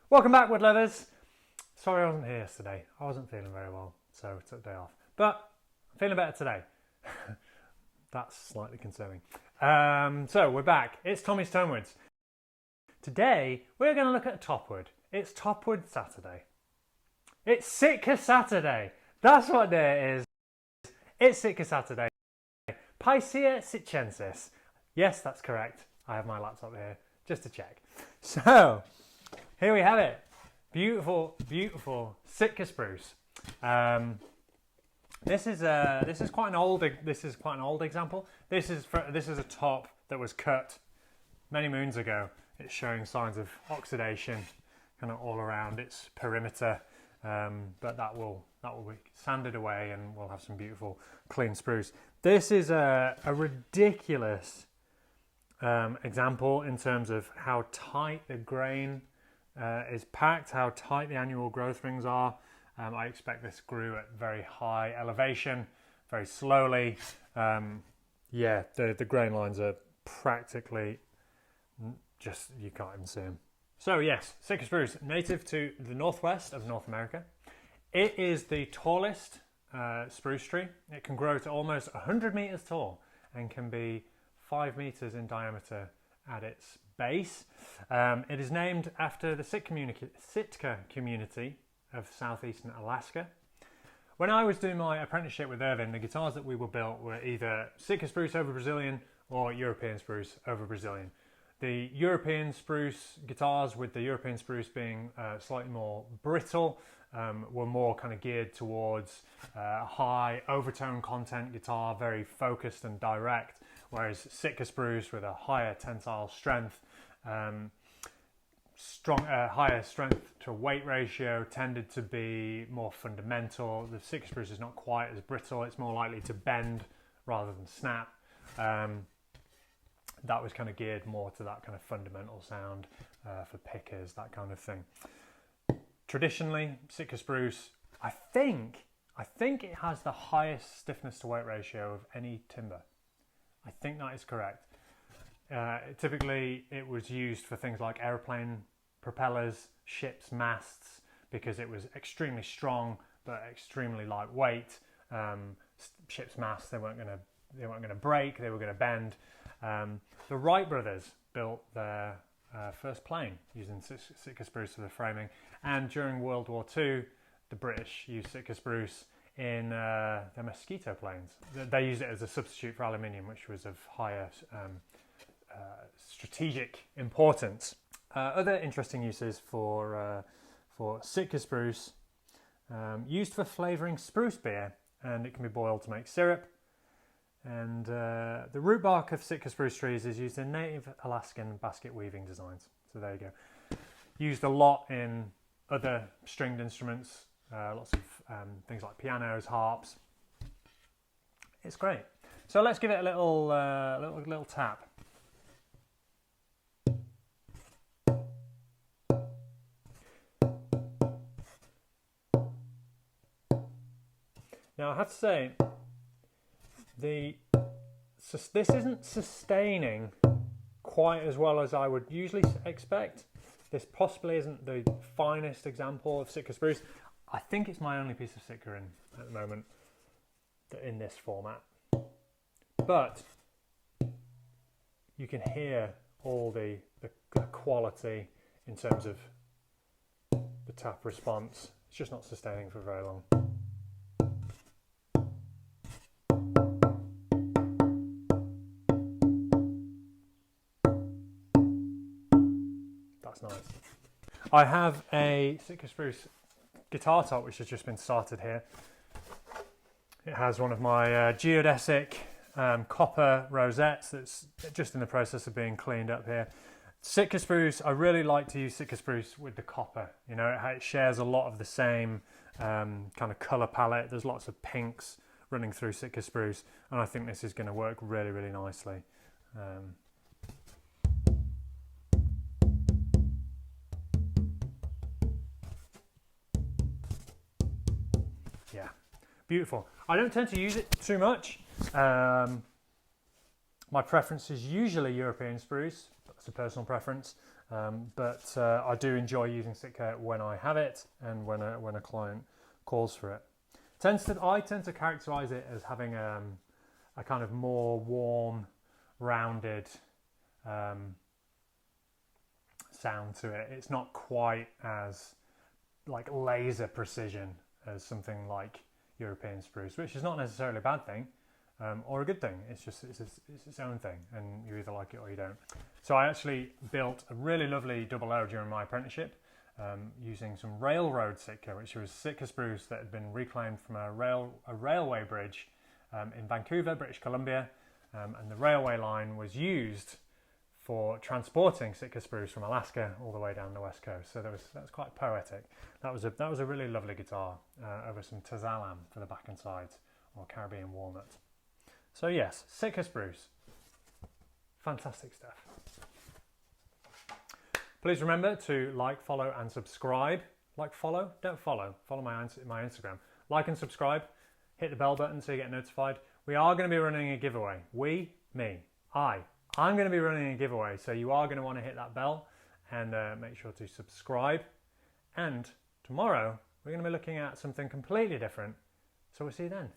Welcome back, wood lovers. Sorry I wasn't here yesterday. I wasn't feeling very well, so I took the day off. But I'm feeling better today. That's slightly concerning. So we're back. It's Tommy's Tonewoods. Today we're going to look at Topwood. It's Topwood Saturday. It's Sitka Saturday. That's what day it is. It's Sitka Saturday. Picea sitchensis. Yes, that's correct. I have my laptop here just to check. So here we have it. Beautiful, beautiful Sitka spruce. This is quite an old example. This is a top that was cut many moons ago. It's showing signs of oxidation kind of all around its perimeter, but that will be sanded away and we'll have some beautiful clean spruce. This is a ridiculous example in terms of how tight the grain is packed, how tight the annual growth rings are. I expect this grew at very high elevation, very slowly. Yeah, the grain lines are practically just, you can't even see them. So yes, Sitka spruce, native to the northwest of North America. It is the tallest spruce tree. It can grow to almost 100 meters tall and can be 5 meters in diameter at its base. It is named after the Sitka community of southeastern Alaska. When I was doing my apprenticeship with Irvin, the guitars that we were built were either Sitka spruce over Brazilian or European spruce over Brazilian. The European spruce guitars, with the European spruce being slightly more brittle, were more kind of geared towards high overtone content guitar, very focused and direct, whereas Sitka spruce with a higher tensile strength, higher strength to weight ratio, tended to be more fundamental. The Sitka spruce is not quite as brittle, it's more likely to bend rather than snap. That was kind of geared more to that kind of fundamental sound for pickers, that kind of thing. Traditionally, Sitka spruce, I think it has the highest stiffness to weight ratio of any timber. I think that is correct. Typically, it was used for things like airplane propellers, ships' masts, because it was extremely strong but extremely lightweight. Ships' masts, they weren't going to break, they were going to bend. The Wright brothers built their first plane using Sitka spruce for the framing, and during World War II, the British used Sitka spruce in their mosquito planes. They used it as a substitute for aluminium, which was of higher strategic importance. Other interesting uses for Sitka spruce, used for flavouring spruce beer, and it can be boiled to make syrup. And the root bark of Sitka spruce trees is used in native Alaskan basket weaving designs. So there you go. Used a lot in other stringed instruments, lots of things like pianos, harps. It's great. So let's give it a little tap. Now I have to say, this isn't sustaining quite as well as I would usually expect. This possibly isn't the finest example of Sitka spruce. I think it's my only piece of Sitka at the moment in this format. But you can hear all the quality in terms of the tap response. It's just not sustaining for very long. That's nice. I have a Sitka spruce guitar top which has just been started here. It has one of my geodesic copper rosettes that's just in the process of being cleaned up here. Sitka spruce, I really like to use Sitka spruce with the copper. You know, it shares a lot of the same kind of colour palette. There's lots of pinks running through Sitka spruce, and I think this is going to work really, really nicely. Yeah, beautiful. I don't tend to use it too much. My preference is usually European spruce. That's a personal preference, but I do enjoy using Sitka when I have it and when a client calls for it. I tend to characterise it as having a kind of more warm, rounded sound to it. It's not quite as like laser precision as something like European spruce, which is not necessarily a bad thing or a good thing. It's just it's its own thing, and you either like it or you don't. So I actually built a really lovely double O during my apprenticeship using some railroad Sitka, which was Sitka spruce that had been reclaimed from a railway bridge in Vancouver, British Columbia, and the railway line was used for transporting Sitka spruce from Alaska all the way down the west coast. So that was quite poetic. That was a really lovely guitar over some Tazalam for the back and sides, or Caribbean walnut. So yes, Sitka spruce, fantastic stuff. Please remember to like, follow, and subscribe. Like, follow, don't follow. Follow my Instagram. Like and subscribe. Hit the bell button so you get notified. We are going to be running a giveaway. I'm going to be running a giveaway, so you are going to want to hit that bell and make sure to subscribe. And tomorrow, we're going to be looking at something completely different. So we'll see you then.